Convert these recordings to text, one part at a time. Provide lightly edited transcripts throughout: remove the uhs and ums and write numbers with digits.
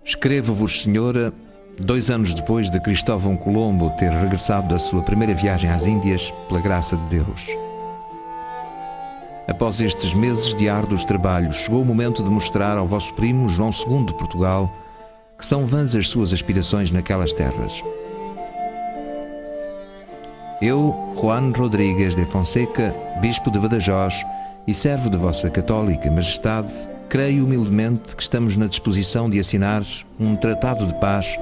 Escrevo-vos, Senhora, 2 anos depois de Cristóvão Colombo ter regressado da sua primeira viagem às Índias, pela graça de Deus. Após estes meses de árduos trabalhos, chegou o momento de mostrar ao vosso primo João II de Portugal que são vãs as suas aspirações naquelas terras. Eu, Juan Rodrigues de Fonseca, bispo de Badajoz e servo de vossa católica majestade, creio humildemente que estamos na disposição de assinar um tratado de paz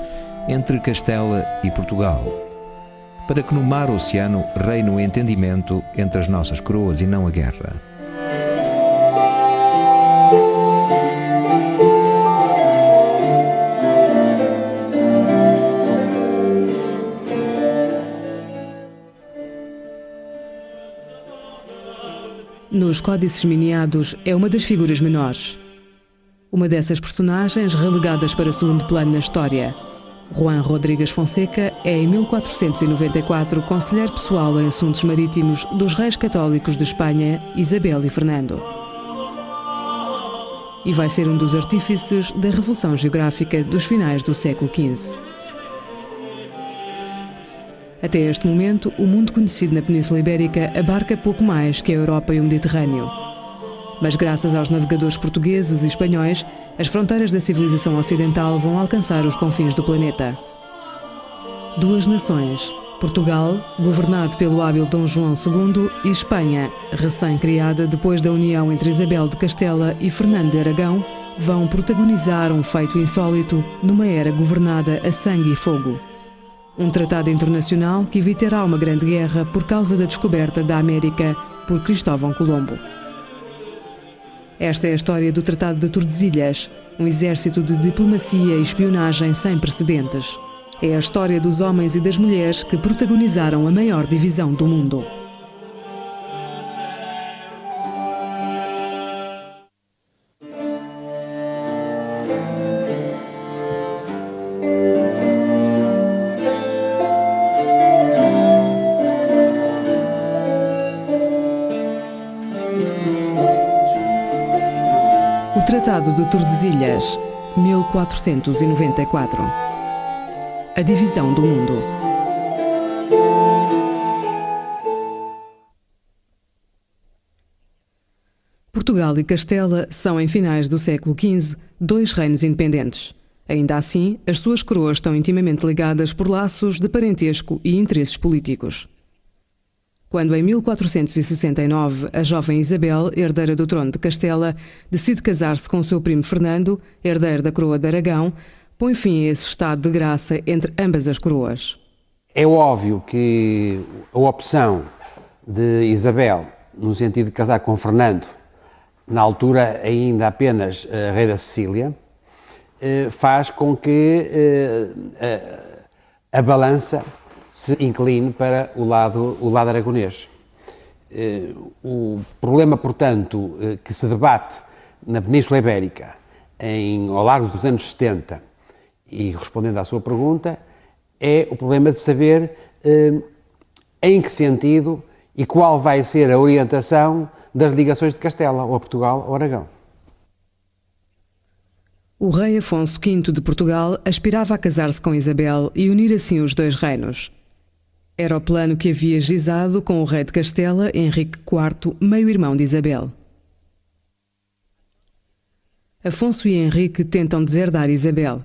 entre Castela e Portugal, para que no mar oceano reine o entendimento entre as nossas coroas e não a guerra. Nos Códices Miniados é uma das figuras menores. Uma dessas personagens relegadas para segundo plano na história. Juan Rodrigues Fonseca é, em 1494, conselheiro pessoal em assuntos marítimos dos reis católicos de Espanha, Isabel e Fernando. E vai ser um dos artífices da Revolução Geográfica dos finais do século XV. Até este momento, o mundo conhecido na Península Ibérica abarca pouco mais que a Europa e o Mediterrâneo. Mas graças aos navegadores portugueses e espanhóis, as fronteiras da civilização ocidental vão alcançar os confins do planeta. 2 nações, Portugal, governado pelo hábil Dom João II, e Espanha, recém-criada depois da união entre Isabel de Castela e Fernando de Aragão, vão protagonizar um feito insólito numa era governada a sangue e fogo. Um tratado internacional que evitará uma grande guerra por causa da descoberta da América por Cristóvão Colombo. Esta é a história do Tratado de Tordesilhas, um exército de diplomacia e espionagem sem precedentes. É a história dos homens e das mulheres que protagonizaram a maior divisão do mundo. O Tratado de Tordesilhas, 1494. A divisão do mundo. Portugal e Castela são, em finais do século XV, 2 reinos independentes. Ainda assim, as suas coroas estão intimamente ligadas por laços de parentesco e interesses políticos. Quando, em 1469, a jovem Isabel, herdeira do trono de Castela, decide casar-se com o seu primo Fernando, herdeiro da coroa de Aragão, põe fim a esse estado de graça entre ambas as coroas. É óbvio que a opção de Isabel, no sentido de casar com Fernando, na altura ainda apenas rei da Sicília, faz com que a balança se incline para o lado aragonês. O problema, portanto, que se debate na Península Ibérica ao largo dos anos 70, e respondendo à sua pergunta, é o problema de saber em que sentido e qual vai ser a orientação das ligações de Castela, ou a Portugal ou Aragão. O rei Afonso V de Portugal aspirava a casar-se com Isabel e unir assim os 2 reinos. Era o plano que havia gizado com o rei de Castela, Henrique IV, meio-irmão de Isabel. Afonso e Henrique tentam deserdar Isabel.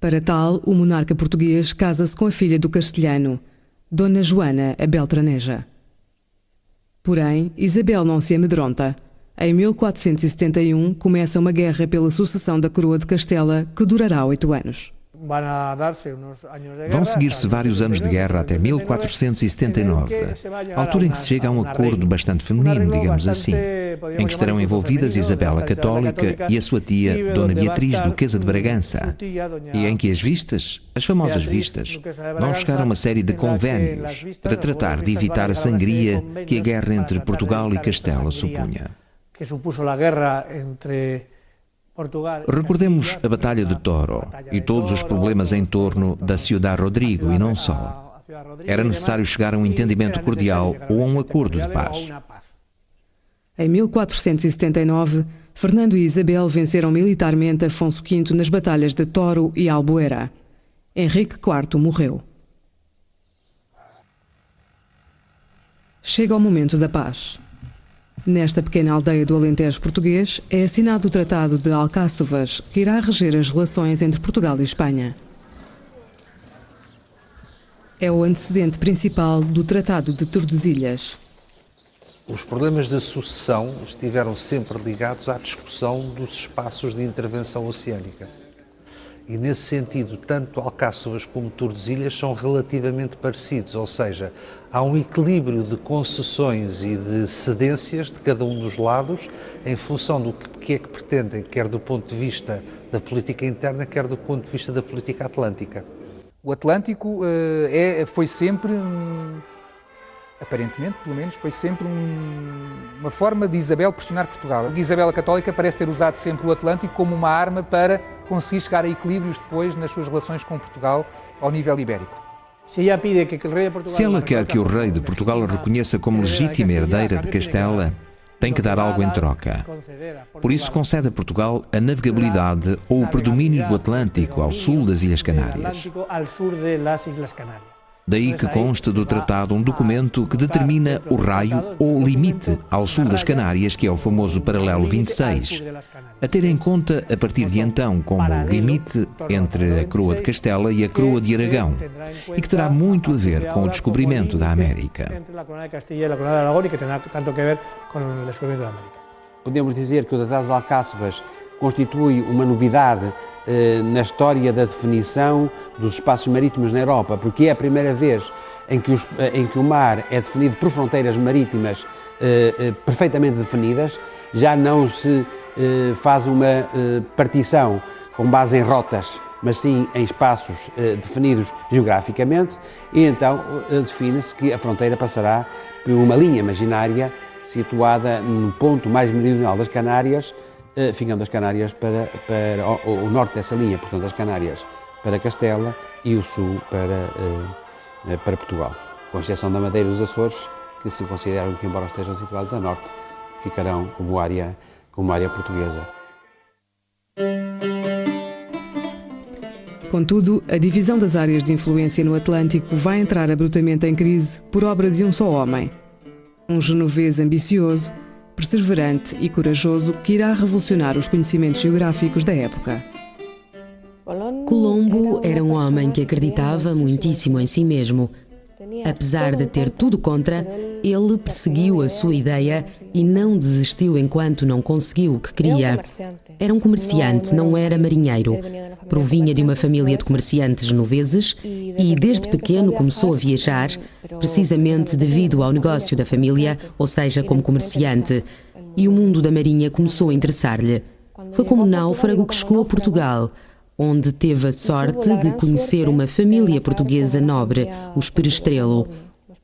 Para tal, o monarca português casa-se com a filha do castelhano, Dona Joana a Beltraneja. Porém, Isabel não se amedronta. Em 1471 começa uma guerra pela sucessão da coroa de Castela que durará 8 anos. Vão seguir-se vários anos de guerra até 1479, altura em que se chega a um acordo bastante feminino, digamos assim, em que estarão envolvidas Isabel a Católica e a sua tia, Dona Beatriz, Duquesa de Bragança, e em que as vistas, as famosas vistas, vão chegar a uma série de convénios para tratar de evitar a sangria que a guerra entre Portugal e Castela supunha. Recordemos a Batalha de Toro e todos os problemas em torno da Ciudad Rodrigo e não só. Era necessário chegar a um entendimento cordial ou a um acordo de paz. Em 1479, Fernando e Isabel venceram militarmente Afonso V nas batalhas de Toro e Albuera. Henrique IV morreu. Chega o momento da paz. Nesta pequena aldeia do Alentejo português é assinado o Tratado de Alcáçovas, que irá reger as relações entre Portugal e Espanha. É o antecedente principal do Tratado de Tordesilhas. Os problemas da sucessão estiveram sempre ligados à discussão dos espaços de intervenção oceânica. E, nesse sentido, tanto Alcáçovas como Tordesilhas são relativamente parecidos, ou seja, há um equilíbrio de concessões e de cedências de cada um dos lados em função do que é que pretendem, quer do ponto de vista da política interna, quer do ponto de vista da política atlântica. O Atlântico foi sempre, aparentemente, pelo menos, foi sempre uma forma de Isabel pressionar Portugal. A Isabel a Católica parece ter usado sempre o Atlântico como uma arma para conseguir chegar a equilíbrios depois nas suas relações com Portugal ao nível ibérico. Se ela quer que o rei de Portugal a reconheça como legítima herdeira de Castela, tem que dar algo em troca. Por isso concede a Portugal a navegabilidade ou o predomínio do Atlântico ao sul das Ilhas Canárias. Daí que consta do tratado um documento que determina o raio ou limite ao sul das Canárias, que é o famoso paralelo 26, a ter em conta a partir de então como limite entre a coroa de Castela e a coroa de Aragão, e que terá muito a ver com o descobrimento da América. Podemos dizer que o Tratado de Alcáçovas constitui uma novidade na história da definição dos espaços marítimos na Europa, porque é a primeira vez em que o mar é definido por fronteiras marítimas perfeitamente definidas. Já não se faz uma partição com base em rotas, mas sim em espaços definidos geograficamente, e então define-se que a fronteira passará por uma linha imaginária situada no ponto mais meridional das Canárias, ficando as Canárias para o norte dessa linha, portanto as Canárias para Castela e o sul para Portugal, com exceção da Madeira e dos Açores, que se consideram que, embora estejam situados a norte, ficarão como área portuguesa. Contudo, a divisão das áreas de influência no Atlântico vai entrar abruptamente em crise por obra de um só homem. Um genovês ambicioso, perseverante e corajoso que irá revolucionar os conhecimentos geográficos da época. Colombo era um homem que acreditava muitíssimo em si mesmo. Apesar de ter tudo contra, ele perseguiu a sua ideia e não desistiu enquanto não conseguiu o que queria. Era um comerciante, não era marinheiro. Provinha de uma família de comerciantes genoveses e desde pequeno começou a viajar, precisamente devido ao negócio da família, ou seja, como comerciante, e o mundo da marinha começou a interessar-lhe. Foi como náufrago que chegou a Portugal, onde teve a sorte de conhecer uma família portuguesa nobre, os Perestrelo.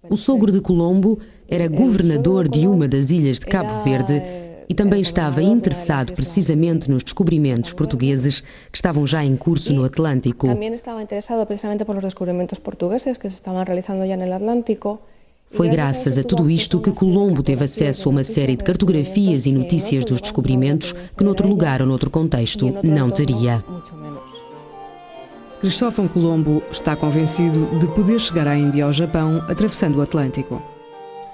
O sogro de Colombo era governador de uma das ilhas de Cabo Verde e também estava interessado precisamente nos descobrimentos portugueses que estavam já em curso no Atlântico. Também estava interessado precisamente pelos descobrimentos portugueses que se estavam realizando já no Atlântico. Foi graças a tudo isto que Colombo teve acesso a uma série de cartografias e notícias dos descobrimentos que noutro lugar ou noutro contexto não teria. Cristóvão Colombo está convencido de poder chegar à Índia e ao Japão atravessando o Atlântico.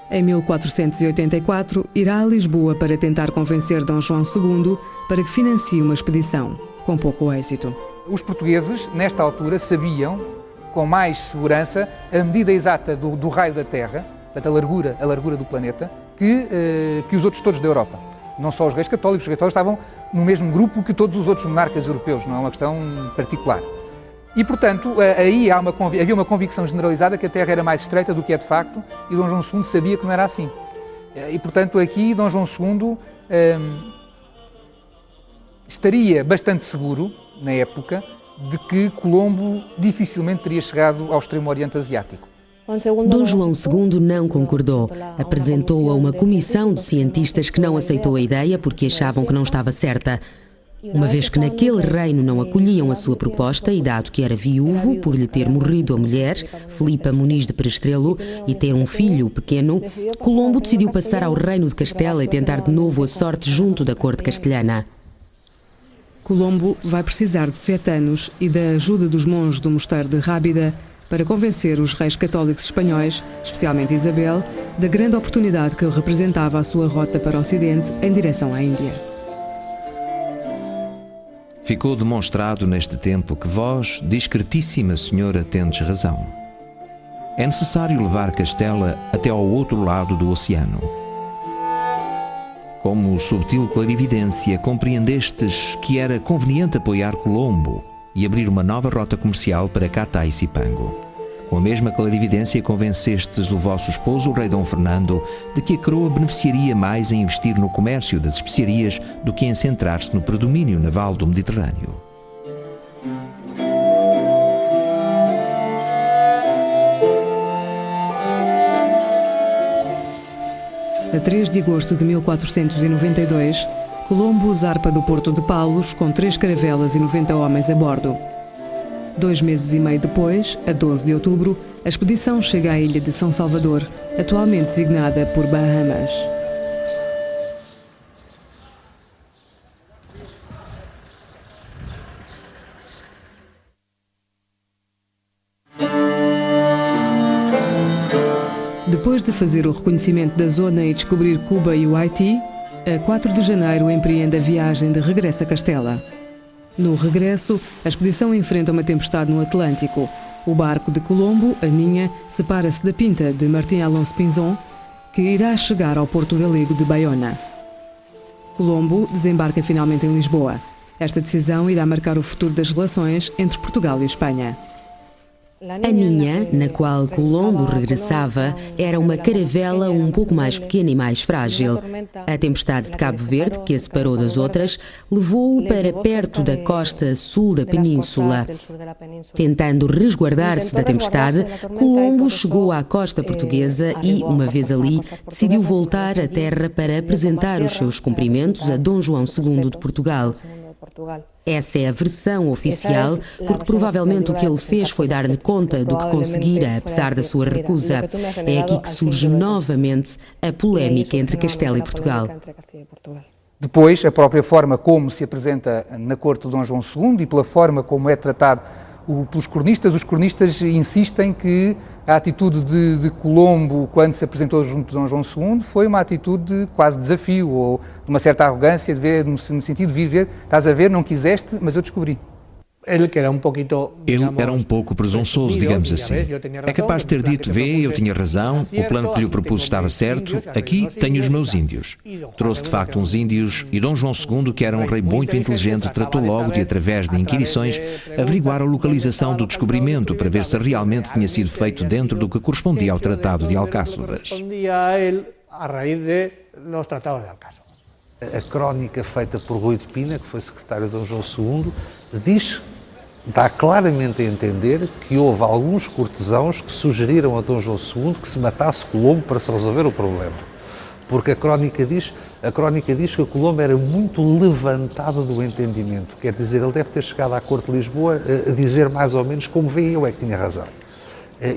Em 1484, irá a Lisboa para tentar convencer Dom João II para que financie uma expedição, com pouco êxito. Os portugueses, nesta altura, sabiam, com mais segurança, a medida exata do raio da Terra, portanto, a largura do planeta, que os outros todos da Europa. Não só os reis católicos estavam no mesmo grupo que todos os outros monarcas europeus, não é uma questão particular. E, portanto, aí havia uma convicção generalizada que a Terra era mais estreita do que é de facto, e Dom João II sabia que não era assim. E, portanto, aqui Dom João II estaria bastante seguro, na época, de que Colombo dificilmente teria chegado ao extremo oriente asiático. Dom João II não concordou. Apresentou a uma comissão de cientistas que não aceitou a ideia porque achavam que não estava certa. Uma vez que naquele reino não acolhiam a sua proposta e dado que era viúvo por lhe ter morrido a mulher, Filipa Muniz de Perestrelo, e ter um filho pequeno, Colombo decidiu passar ao reino de Castela e tentar de novo a sorte junto da corte castelhana. Colombo vai precisar de 7 anos e da ajuda dos monges do mosteiro de Rábida para convencer os reis católicos espanhóis, especialmente Isabel, da grande oportunidade que representava a sua rota para o Ocidente em direção à Índia. Ficou demonstrado neste tempo que vós, discretíssima senhora, tendes razão. É necessário levar Castela até ao outro lado do oceano. Como subtil clarividência, compreendestes que era conveniente apoiar Colombo e abrir uma nova rota comercial para Catá e Cipango. Com a mesma clarividência convencestes o vosso esposo, o rei Dom Fernando, de que a coroa beneficiaria mais em investir no comércio das especiarias do que em centrar-se no predomínio naval do Mediterrâneo. A 3 de agosto de 1492, Colombo zarpa do porto de Palos com 3 caravelas e 90 homens a bordo. 2 meses e meio depois, a 12 de outubro, a expedição chega à ilha de São Salvador, atualmente designada por Bahamas. Depois de fazer o reconhecimento da zona e descobrir Cuba e o Haiti, a 4 de janeiro empreende a viagem de regresso a Castela. No regresso, a expedição enfrenta uma tempestade no Atlântico. O barco de Colombo, a Ninha, separa-se da Pinta de Martim Alonso Pinzon, que irá chegar ao porto galego de Baiona. Colombo desembarca finalmente em Lisboa. Esta decisão irá marcar o futuro das relações entre Portugal e Espanha. A Ninha, na qual Colombo regressava, era uma caravela um pouco mais pequena e mais frágil. A tempestade de Cabo Verde, que a separou das outras, levou-o para perto da costa sul da península. Tentando resguardar-se da tempestade, Colombo chegou à costa portuguesa e, uma vez ali, decidiu voltar à terra para apresentar os seus cumprimentos a Dom João II de Portugal. Essa é a versão oficial, porque provavelmente o que ele fez foi dar-lhe conta do que conseguira, apesar da sua recusa. É aqui que surge novamente a polémica entre Castela e Portugal. Depois, a própria forma como se apresenta na corte de Dom João II e pela forma como é tratado pelos cronistas, os cronistas insistem que a atitude de Colombo, quando se apresentou junto de Dom João II, foi uma atitude de quase desafio, ou de uma certa arrogância, de ver, no sentido de vir ver, estás a ver, não quiseste, mas eu descobri. Ele era um pouco presunçoso, digamos assim. É capaz de ter dito, vê, eu tinha razão, o plano que lhe propus estava certo, aqui tenho os meus índios. Trouxe de facto uns índios e Dom João II, que era um rei muito inteligente, tratou logo de, através de inquirições, averiguar a localização do descobrimento para ver se realmente tinha sido feito dentro do que correspondia ao Tratado de Alcáçovas. A crónica feita por Rui de Pina, que foi secretário de Dom João II, dá claramente a entender que houve alguns cortesãos que sugeriram a Dom João II que se matasse Colombo para se resolver o problema. Porque a crónica diz que Colombo era muito levantado do entendimento. Quer dizer, ele deve ter chegado à corte de Lisboa a dizer mais ou menos como veio eu é que tinha razão.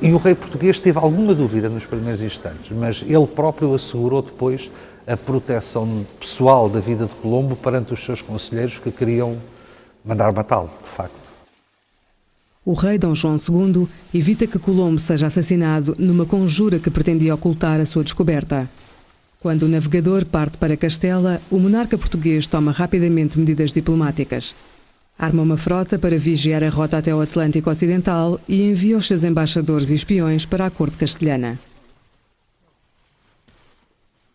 E o rei português teve alguma dúvida nos primeiros instantes, mas ele próprio assegurou depois a proteção pessoal da vida de Colombo perante os seus conselheiros que queriam mandar matá-lo, de facto. O rei Dom João II evita que Colombo seja assassinado numa conjura que pretendia ocultar a sua descoberta. Quando o navegador parte para Castela, o monarca português toma rapidamente medidas diplomáticas. Arma uma frota para vigiar a rota até o Atlântico Ocidental e envia os seus embaixadores e espiões para a corte castelhana.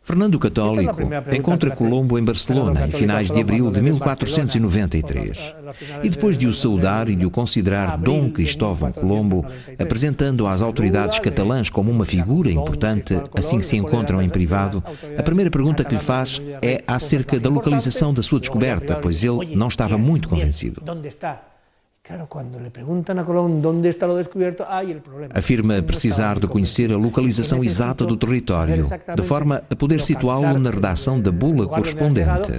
Fernando o Católico encontra Colombo em Barcelona em finais de abril de 1493 e depois de o saudar e de o considerar Dom Cristóvão Colombo, apresentando-o às autoridades catalãs como uma figura importante, assim que se encontram em privado, a primeira pergunta que lhe faz é acerca da localização da sua descoberta, pois ele não estava muito convencido. Afirma precisar de conhecer a localização exata do território, de forma a poder situá-lo na redação da bula correspondente.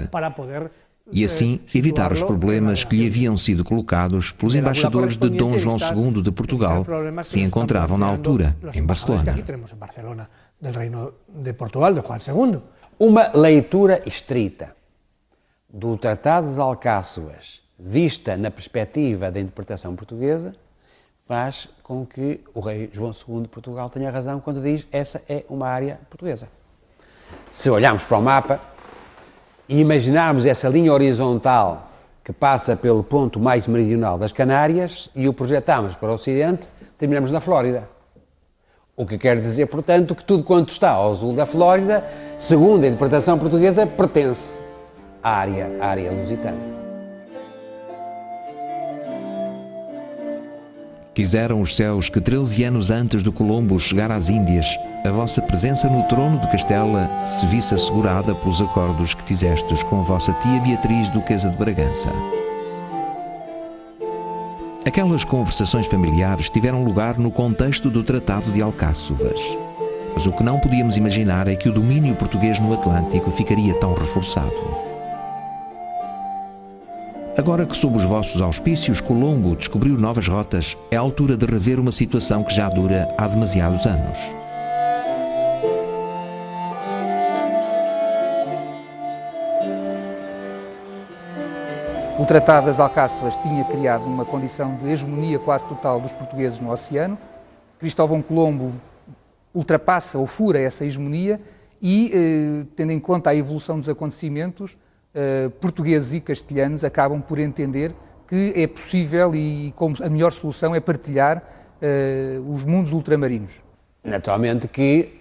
e assim evitar os problemas que lhe haviam sido colocados pelos embaixadores de Dom João II de Portugal, que se encontravam na altura em Barcelona. Uma leitura estrita do Tratado das Alcáçovas, vista na perspectiva da interpretação portuguesa, faz com que o rei João II de Portugal tenha razão quando diz essa é uma área portuguesa. Se olharmos para o mapa e imaginarmos essa linha horizontal que passa pelo ponto mais meridional das Canárias e o projetarmos para o ocidente, terminamos na Flórida. O que quer dizer, portanto, que tudo quanto está ao sul da Flórida, segundo a interpretação portuguesa, pertence à área lusitana. Quiseram os céus que 13 anos antes de Colombo chegar às Índias, a vossa presença no trono de Castela se visse assegurada pelos acordos que fizestes com a vossa tia Beatriz, duquesa de Bragança. Aquelas conversações familiares tiveram lugar no contexto do Tratado de Alcáçovas. Mas o que não podíamos imaginar é que o domínio português no Atlântico ficaria tão reforçado. Agora que sob os vossos auspícios Colombo descobriu novas rotas, é a altura de rever uma situação que já dura há demasiados anos. O Tratado das Alcáçovas tinha criado uma condição de hegemonia quase total dos portugueses no oceano. Cristóvão Colombo ultrapassa ou fura essa hegemonia e, tendo em conta a evolução dos acontecimentos, portugueses e castelhanos acabam por entender que é possível e como a melhor solução é partilhar os mundos ultramarinos. Naturalmente que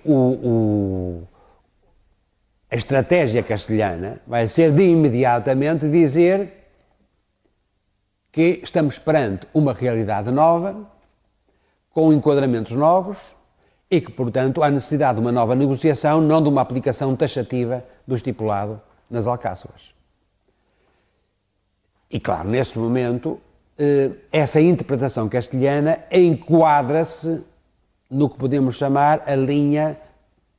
a estratégia castelhana vai ser de imediatamente dizer que estamos perante uma realidade nova, com enquadramentos novos e que, portanto, há necessidade de uma nova negociação, não de uma aplicação taxativa do estipulado nas Alcáçovas. E, claro, nesse momento, essa interpretação castelhana enquadra-se no que podemos chamar a linha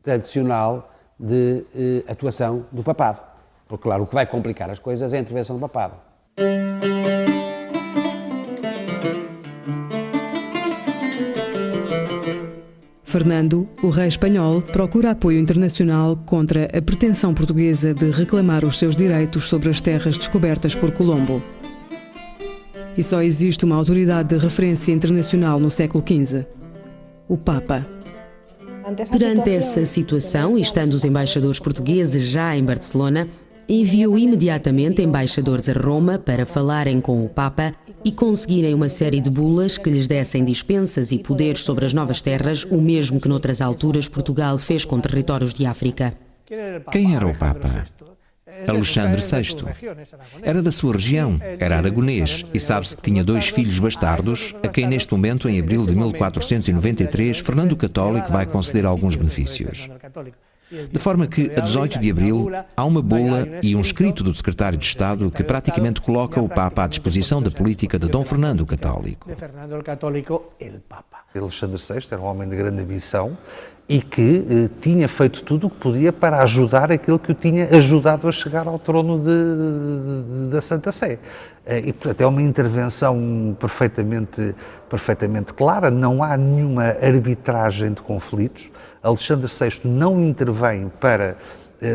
tradicional de atuação do papado. Porque, claro, o que vai complicar as coisas é a intervenção do papado. Fernando, o rei espanhol, procura apoio internacional contra a pretensão portuguesa de reclamar os seus direitos sobre as terras descobertas por Colombo. E só existe uma autoridade de referência internacional no século XV: o Papa. Perante essa situação, e estando os embaixadores portugueses já em Barcelona, enviou imediatamente embaixadores a Roma para falarem com o Papa e conseguirem uma série de bulas que lhes dessem dispensas e poderes sobre as novas terras, o mesmo que noutras alturas Portugal fez com territórios de África. Quem era o Papa? Alexandre VI. Era da sua região, era aragonês e sabe-se que tinha 2 filhos bastardos, a quem neste momento, em abril de 1493, Fernando o Católico vai conceder alguns benefícios. De forma que, a 18 de abril, há uma bula e um escrito do secretário de Estado que praticamente coloca o Papa à disposição da política de Dom Fernando o Católico. Alexandre VI era um homem de grande ambição e que tinha feito tudo o que podia para ajudar aquele que o tinha ajudado a chegar ao trono da Santa Sé. E, portanto, é uma intervenção perfeitamente clara, não há nenhuma arbitragem de conflitos. Alexandre VI não intervém para,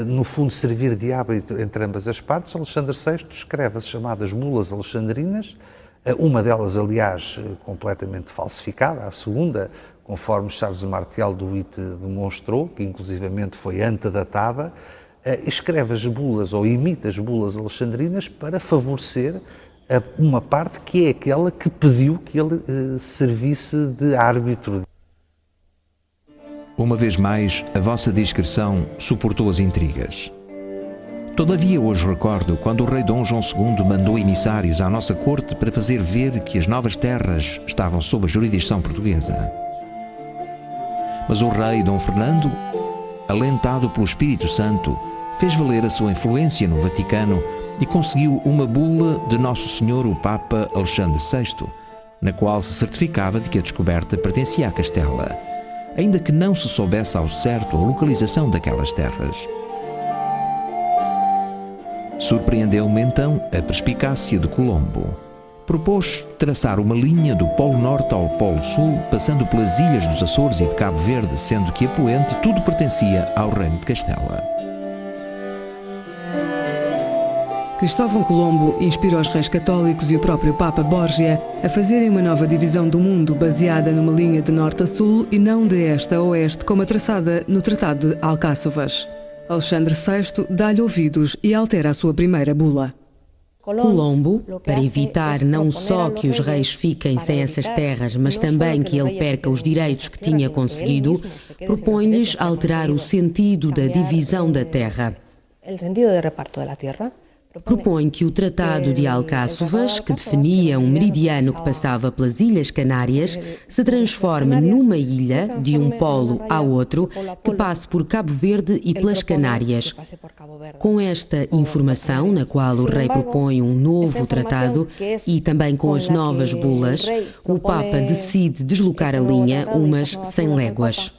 no fundo, servir de árbitro entre ambas as partes. Alexandre VI escreve as chamadas bulas alexandrinas, uma delas, aliás, completamente falsificada, a segunda, conforme Charles Martial de Witt demonstrou, que inclusivamente foi antedatada, escreve as bulas ou imita as bulas alexandrinas para favorecer uma parte que é aquela que pediu que ele servisse de árbitro. Uma vez mais, a vossa discrição suportou as intrigas. Todavia, hoje recordo quando o rei Dom João II mandou emissários à nossa corte para fazer ver que as novas terras estavam sob a jurisdição portuguesa. Mas o rei Dom Fernando, alentado pelo Espírito Santo, fez valer a sua influência no Vaticano e conseguiu uma bula de Nosso Senhor o Papa Alexandre VI, na qual se certificava de que a descoberta pertencia a Castela, ainda que não se soubesse ao certo a localização daquelas terras. Surpreendeu-me então a perspicácia de Colombo. Propôs traçar uma linha do Polo Norte ao Polo Sul, passando pelas ilhas dos Açores e de Cabo Verde, sendo que a poente tudo pertencia ao Reino de Castela. Cristóvão Colombo inspirou os reis católicos e o próprio Papa Borgia a fazerem uma nova divisão do mundo baseada numa linha de norte a sul e não de este a oeste como a traçada no Tratado de Alcáçovas. Alexandre VI dá-lhe ouvidos e altera a sua primeira bula. Colombo, para evitar não só que os reis fiquem sem essas terras, mas também que ele perca os direitos que tinha conseguido, propõe-lhes alterar o sentido da divisão da terra. Propõe que o Tratado de Alcáçovas, que definia um meridiano que passava pelas Ilhas Canárias, se transforme numa ilha, de um polo ao outro, que passe por Cabo Verde e pelas Canárias. Com esta informação, na qual o rei propõe um novo tratado, e também com as novas bulas, o Papa decide deslocar a linha umas 100 léguas.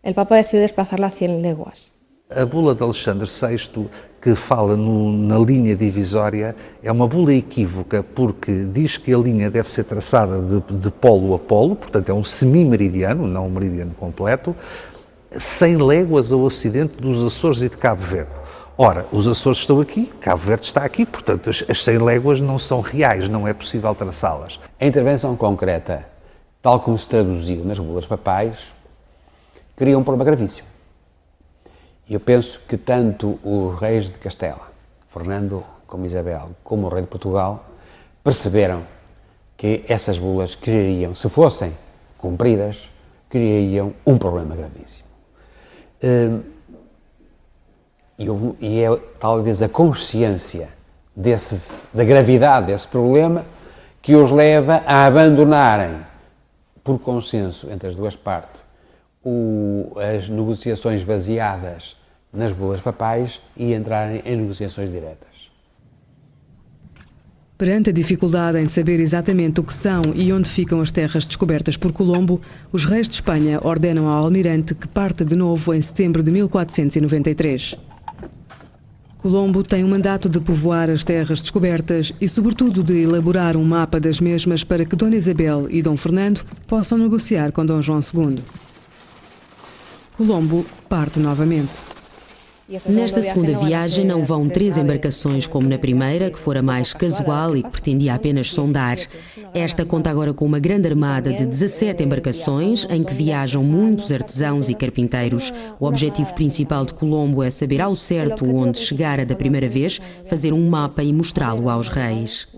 O Papa decide desplazá-la 100 léguas. A bula de Alexandre VI, que fala na linha divisória, é uma bula equívoca porque diz que a linha deve ser traçada de polo a polo, portanto é um semimeridiano, não um meridiano completo, 100 léguas ao ocidente dos Açores e de Cabo Verde. Ora, os Açores estão aqui, Cabo Verde está aqui, portanto as 100 léguas não são reais, não é possível traçá-las. A intervenção concreta, tal como se traduziu nas bulas papais, cria um problema gravíssimo. Eu penso que tanto os reis de Castela, Fernando como Isabel, como o rei de Portugal, perceberam que essas bulas criariam, se fossem cumpridas, criariam um problema gravíssimo. E é talvez a consciência da gravidade desse problema que os leva a abandonarem, por consenso entre as duas partes, as negociações baseadas nas bulas papais e entrarem em negociações diretas. Perante a dificuldade em saber exatamente o que são e onde ficam as terras descobertas por Colombo, os reis de Espanha ordenam ao almirante que parte de novo em setembro de 1493. Colombo tem o mandato de povoar as terras descobertas e, sobretudo, de elaborar um mapa das mesmas para que Dona Isabel e Dom Fernando possam negociar com Dom João II. Colombo parte novamente. Nesta segunda viagem não vão 3 embarcações como na primeira, que fora mais casual e que pretendia apenas sondar. Esta conta agora com uma grande armada de 17 embarcações, em que viajam muitos artesãos e carpinteiros. O objetivo principal de Colombo é saber ao certo onde chegara da primeira vez, fazer um mapa e mostrá-lo aos reis.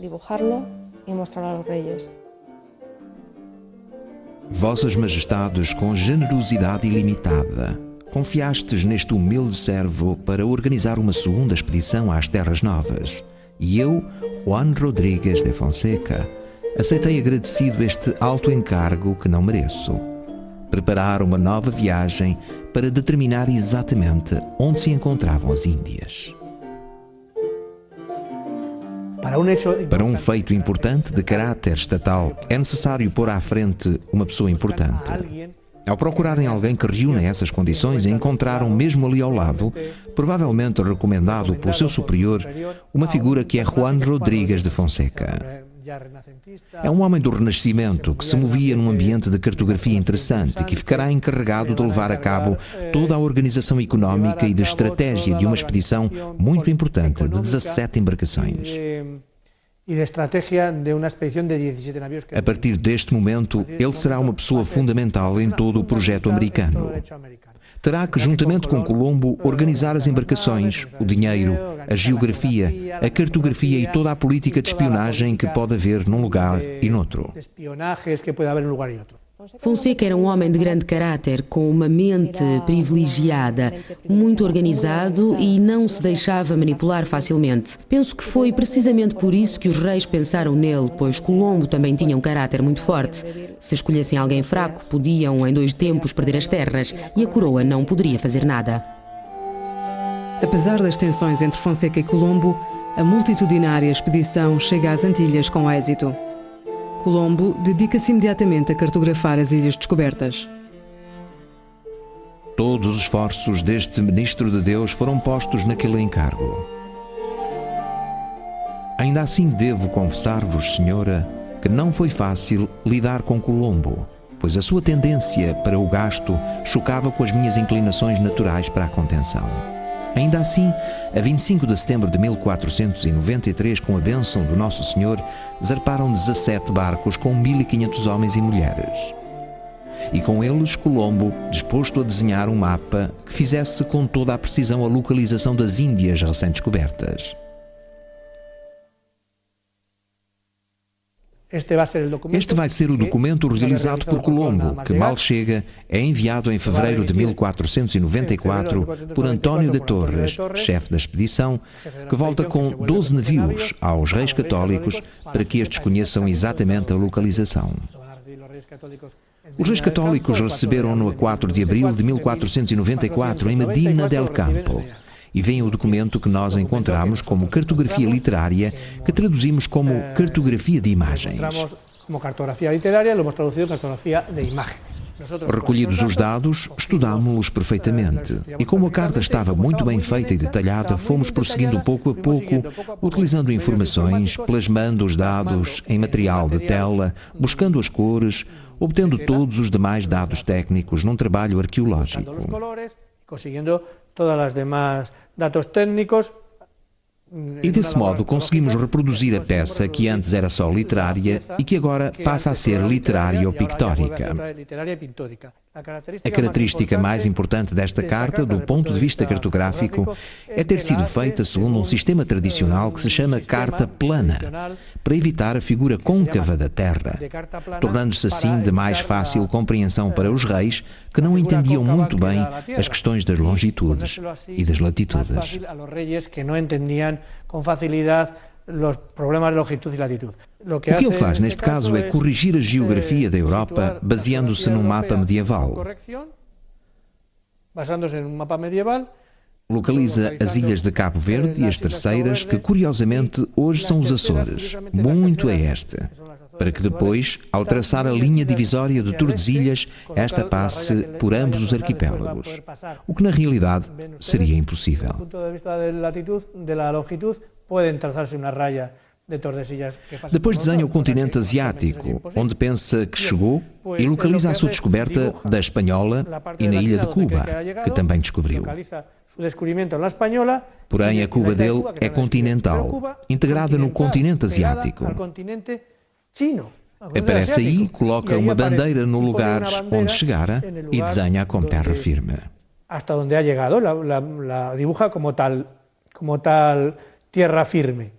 Vossas Majestades, com generosidade ilimitada, confiastes neste humilde servo para organizar uma segunda expedição às Terras Novas. E eu, Juan Rodríguez de Fonseca, aceitei agradecido este alto encargo que não mereço. Preparar uma nova viagem para determinar exatamente onde se encontravam as Índias. Para um feito importante de caráter estatal, é necessário pôr à frente uma pessoa importante. Ao procurarem alguém que reúna essas condições, encontraram mesmo ali ao lado, provavelmente recomendado pelo seu superior, uma figura que é Juan Rodríguez de Fonseca. É um homem do Renascimento que se movia num ambiente de cartografia interessante e que ficará encarregado de levar a cabo toda a organização económica e de estratégia de uma expedição muito importante de 17 embarcações. A partir deste momento, ele será uma pessoa fundamental em todo o projeto americano. Terá que, juntamente com Colombo, organizar as embarcações, o dinheiro, a geografia, a cartografia e toda a política de espionagem que pode haver num lugar e noutro. Fonseca era um homem de grande caráter, com uma mente privilegiada, muito organizado e não se deixava manipular facilmente. Penso que foi precisamente por isso que os reis pensaram nele, pois Colombo também tinha um caráter muito forte. Se escolhessem alguém fraco, podiam em 2 tempos perder as terras e a coroa não poderia fazer nada. Apesar das tensões entre Fonseca e Colombo, a multitudinária expedição chega às Antilhas com êxito. Colombo dedica-se imediatamente a cartografar as ilhas descobertas. Todos os esforços deste ministro de Deus foram postos naquele encargo. Ainda assim devo confessar-vos, senhora, que não foi fácil lidar com Colombo, pois a sua tendência para o gasto chocava com as minhas inclinações naturais para a contenção. Ainda assim, a 25 de setembro de 1493, com a bênção do Nosso Senhor, zarparam 17 barcos com 1.500 homens e mulheres. E com eles, Colombo, disposto a desenhar um mapa que fizesse com toda a precisão a localização das Índias recém-descobertas. Este vai ser o documento realizado por Colombo, que mal chega, é enviado em fevereiro de 1494 por António de Torres, chefe da expedição, que volta com 12 navios aos reis católicos para que estes conheçam exatamente a localização. Os reis católicos receberam-no a 4 de abril de 1494 em Medina del Campo. E vem o documento que nós encontramos como cartografia literária, que traduzimos como cartografia de imagens. Recolhidos os dados, estudámos-los perfeitamente. E como a carta estava muito bem feita e detalhada, fomos prosseguindo pouco a pouco, utilizando informações, plasmando os dados em material de tela, buscando as cores, obtendo todos os demais dados técnicos num trabalho arqueológico. Todas as demais dados técnicos. E desse modo conseguimos reproduzir a peça que antes era só literária e que agora passa a ser literário-pictórica. A característica mais importante desta carta, do ponto de vista cartográfico, é ter sido feita segundo um sistema tradicional que se chama carta plana, para evitar a figura côncava da Terra, tornando-se assim de mais fácil compreensão para os reis que não entendiam muito bem as questões das longitudes e das latitudes. Com facilidade os problemas de longitude e latitude. O que ele faz neste caso é corrigir a geografia da Europa baseando-se num mapa medieval. Localiza as ilhas de Cabo Verde e as terceiras, que curiosamente hoje são os Açores, muito a este, para que depois, ao traçar a linha divisória de Tordesilhas, esta passe por ambos os arquipélagos, o que na realidade seria impossível. Depois desenha o continente asiático, onde pensa que chegou, e localiza a sua descoberta da Espanhola e na ilha de Cuba, que também descobriu. Porém, a Cuba dele é continental, integrada no continente asiático. Aparece aí, coloca uma bandeira no lugar onde chegara e desenha como terra firme. Hasta onde ha llegado, la dibuja como tal tierra firme.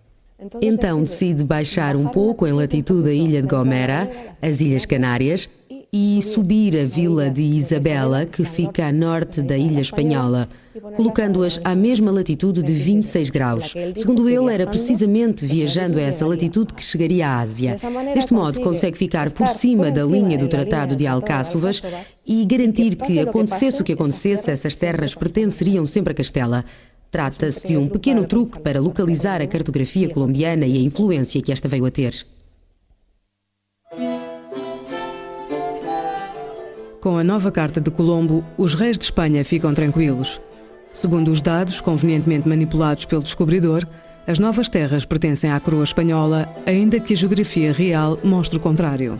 Então decide baixar um pouco em latitude a ilha de Gomera, as Ilhas Canárias, e subir a vila de Isabela, que fica a norte da ilha espanhola, colocando-as à mesma latitude de 26 graus. Segundo ele, era precisamente viajando a essa latitude que chegaria à Ásia. Deste modo, consegue ficar por cima da linha do Tratado de Alcáçovas e garantir que, acontecesse o que acontecesse, essas terras pertenceriam sempre a Castela. Trata-se de um pequeno truque para localizar a cartografia colombiana e a influência que esta veio a ter. Com a nova carta de Colombo, os reis de Espanha ficam tranquilos. Segundo os dados convenientemente manipulados pelo descobridor, as novas terras pertencem à coroa espanhola, ainda que a geografia real mostre o contrário.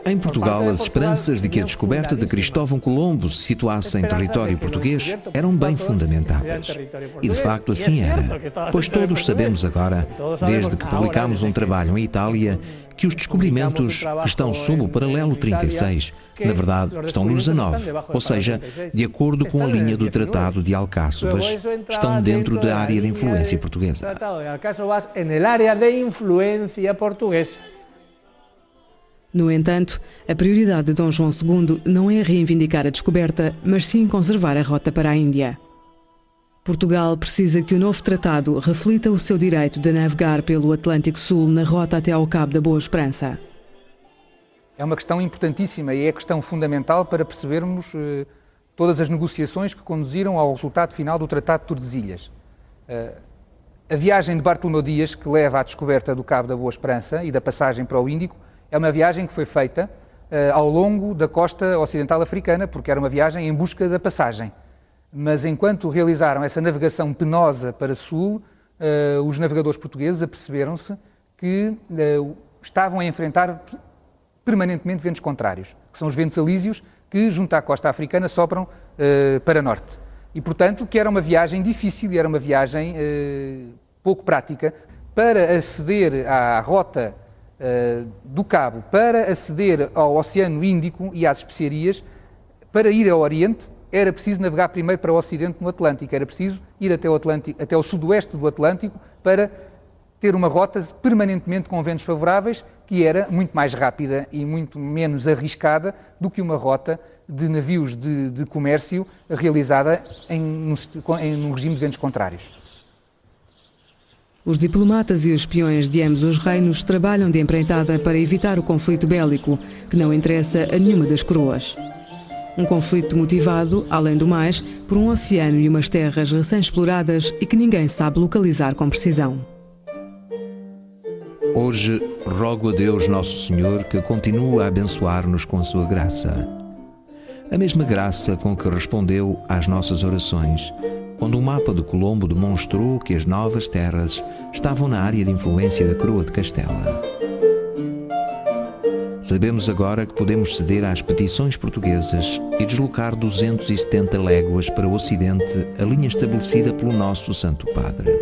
Em Portugal, as esperanças de que a descoberta de Cristóvão Colombo se situasse em território português eram bem fundamentadas. E de facto assim era, pois todos sabemos agora, desde que publicámos um trabalho em Itália, que os descobrimentos que estão sob o paralelo 36, na verdade, estão no 19, ou seja, de acordo com a linha do Tratado de Alcáçovas, estão dentro da área de influência portuguesa. No entanto, a prioridade de Dom João II não é reivindicar a descoberta, mas sim conservar a rota para a Índia. Portugal precisa que o novo tratado reflita o seu direito de navegar pelo Atlântico Sul na rota até ao Cabo da Boa Esperança. É uma questão importantíssima e é a questão fundamental para percebermos todas as negociações que conduziram ao resultado final do Tratado de Tordesilhas. A viagem de Bartolomeu Dias, que leva à descoberta do Cabo da Boa Esperança e da passagem para o Índico, é uma viagem que foi feita ao longo da costa ocidental africana, porque era uma viagem em busca da passagem. Mas enquanto realizaram essa navegação penosa para sul, os navegadores portugueses aperceberam-se que estavam a enfrentar permanentemente ventos contrários, que são os ventos alísios que, junto à costa africana, sopram para norte. E, portanto, que era uma viagem difícil e era uma viagem pouco prática para aceder à rota do Cabo, para aceder ao Oceano Índico e às especiarias. Para ir ao Oriente, era preciso navegar primeiro para o Ocidente no Atlântico, era preciso ir até o sudoeste do Atlântico para ter uma rota permanentemente com ventos favoráveis, que era muito mais rápida e muito menos arriscada do que uma rota de navios de comércio realizada num regime de ventos contrários. Os diplomatas e os espiões de ambos os reinos trabalham de empreitada para evitar o conflito bélico, que não interessa a nenhuma das coroas. Um conflito motivado, além do mais, por um oceano e umas terras recém-exploradas e que ninguém sabe localizar com precisão. Hoje, rogo a Deus Nosso Senhor que continue a abençoar-nos com a sua graça. A mesma graça com que respondeu às nossas orações, quando o mapa de Colombo demonstrou que as novas terras estavam na área de influência da coroa de Castela. Sabemos agora que podemos ceder às petições portuguesas e deslocar 270 léguas para o Ocidente, a linha estabelecida pelo nosso Santo Padre.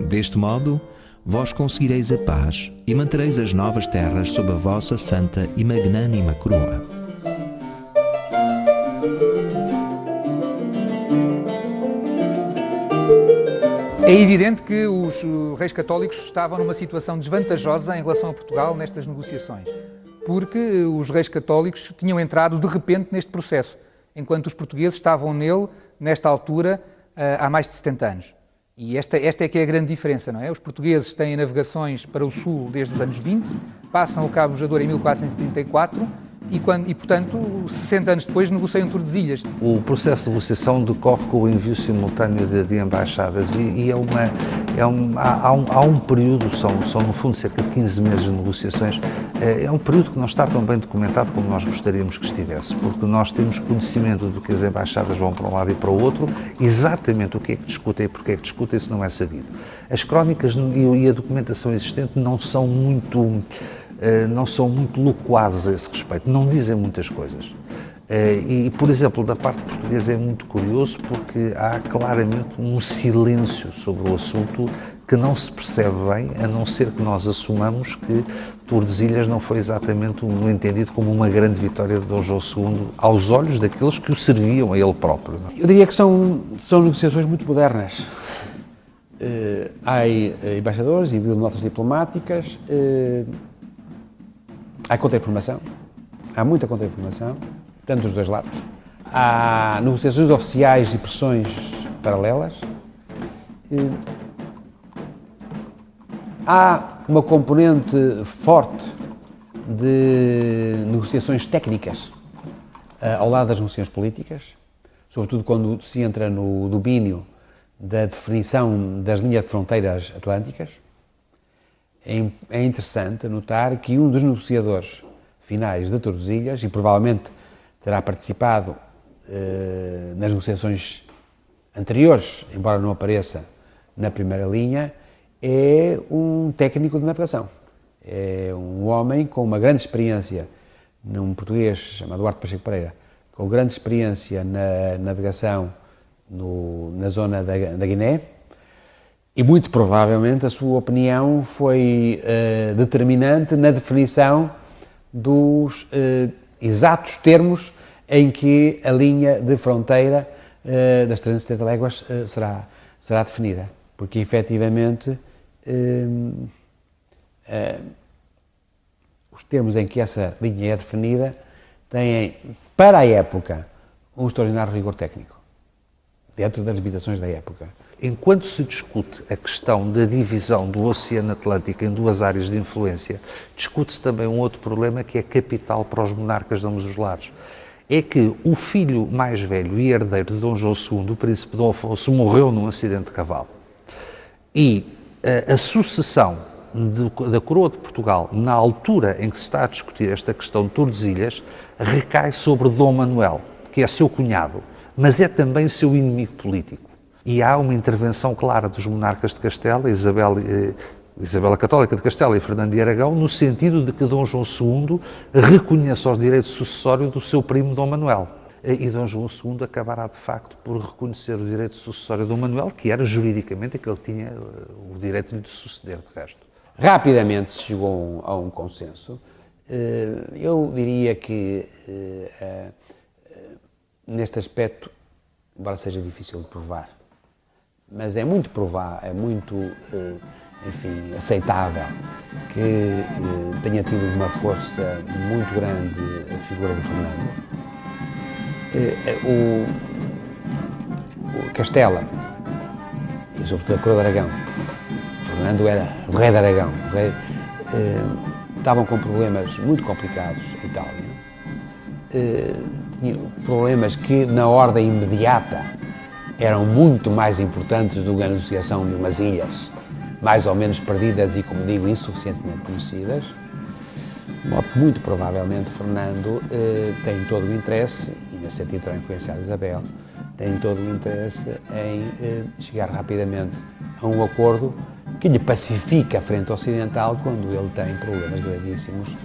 Deste modo, vós conseguireis a paz e mantereis as novas terras sob a vossa santa e magnânima coroa. É evidente que os reis católicos estavam numa situação desvantajosa em relação a Portugal nestas negociações, porque os reis católicos tinham entrado de repente neste processo, enquanto os portugueses estavam nele, nesta altura, há mais de 70 anos. E esta é que é a grande diferença, não é? Os portugueses têm navegações para o sul desde os anos 20, passam o Cabo Bojador em 1434 e, portanto, 60 anos depois negociam Tordesilhas. O processo de negociação decorre com o envio simultâneo de embaixadas e há um período, são no fundo cerca de 15 meses de negociações, é um período que não está tão bem documentado como nós gostaríamos que estivesse, porque nós temos conhecimento do que as embaixadas vão para um lado e para o outro, exatamente o que é que discutem e porque é que discutem, isso não é sabido. As crónicas e a documentação existente não são muito loquazes a esse respeito, não dizem muitas coisas. E, por exemplo, da parte portuguesa é muito curioso porque há claramente um silêncio sobre o assunto que não se percebe bem, a não ser que nós assumamos que Tordesilhas não foi exatamente entendido como uma grande vitória de Dom João II aos olhos daqueles que o serviam a ele próprio. Eu diria que são negociações muito modernas. Há embaixadores, envio de notas diplomáticas, há contra-informação, há muita contra-informação, tanto dos dois lados. Há negociações oficiais e pressões paralelas. Há uma componente forte de negociações técnicas ao lado das negociações políticas, sobretudo quando se entra no domínio da definição das linhas de fronteiras atlânticas. É interessante notar que um dos negociadores finais de Tordesilhas, e provavelmente terá participado nas negociações anteriores, embora não apareça na primeira linha, é um técnico de navegação. É um homem com uma grande experiência, um português chamado Duarte Pacheco Pereira, com grande experiência na navegação na zona da Guiné, e muito provavelmente a sua opinião foi determinante na definição dos exatos termos em que a linha de fronteira das 370 léguas será definida, porque efetivamente os termos em que essa linha é definida têm, para a época, um extraordinário rigor técnico, dentro das limitações da época. Enquanto se discute a questão da divisão do Oceano Atlântico em duas áreas de influência, discute-se também um outro problema que é capital para os monarcas de ambos os lados. É que o filho mais velho e herdeiro de Dom João II, o príncipe Dom Afonso, morreu num acidente de cavalo. E a sucessão da coroa de Portugal, na altura em que se está a discutir esta questão de Tordesilhas, recai sobre Dom Manuel, que é seu cunhado, mas é também seu inimigo político. E há uma intervenção clara dos monarcas de Castela, Isabel a Católica de Castela e Fernando de Aragão, no sentido de que Dom João II reconheça o direito sucessório do seu primo Dom Manuel. E Dom João II acabará, de facto, por reconhecer o direito sucessório de Dom Manuel, que era juridicamente aquele que tinha o direito de lhe suceder, de resto. Rapidamente se chegou a um consenso. Eu diria que, neste aspecto, embora seja difícil de provar, mas é muito provável, é muito, enfim, aceitável que tenha tido uma força muito grande a figura de Fernando. O Castela, e sobretudo a Coroa de Aragão, Fernando era o rei de Aragão, estavam com problemas muito complicados em Itália, problemas que na ordem imediata eram muito mais importantes do que a negociação de umas ilhas, mais ou menos perdidas e, como digo, insuficientemente conhecidas, de modo que muito provavelmente Fernando tem todo o interesse, e nesse sentido terá influenciado Isabel, tem todo o interesse em chegar rapidamente a um acordo que lhe pacifica a frente ocidental quando ele tem problemas gravíssimos